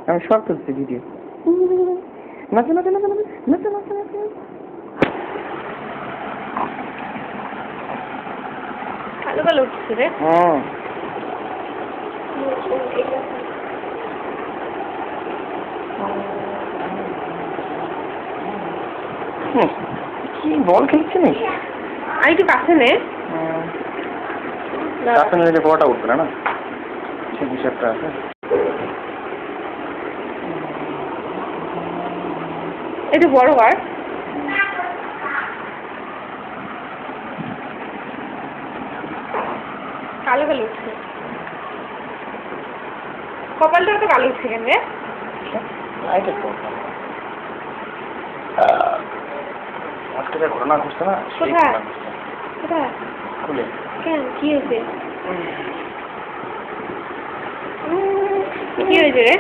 আমি সব তুলছি ভিডিও। নাচো নাচো নাচো নাচো নাচো নাচো নাচো। কালো কালো উঠছে রে। কি বল খেলছিস? আর একটু কাছে নে। কাছে নিলে বড়টা উঠবে না, সে বিষয়টা আছে। একটু বড় কর। কালো কালো উঠছে, কপালটা তো কালো উঠছে কেন রে? আজকে যা ঘটনা ঘটছে না, কোথায় কোথায় খুলে কেন কি হয়েছে? কি হয়েছে রে?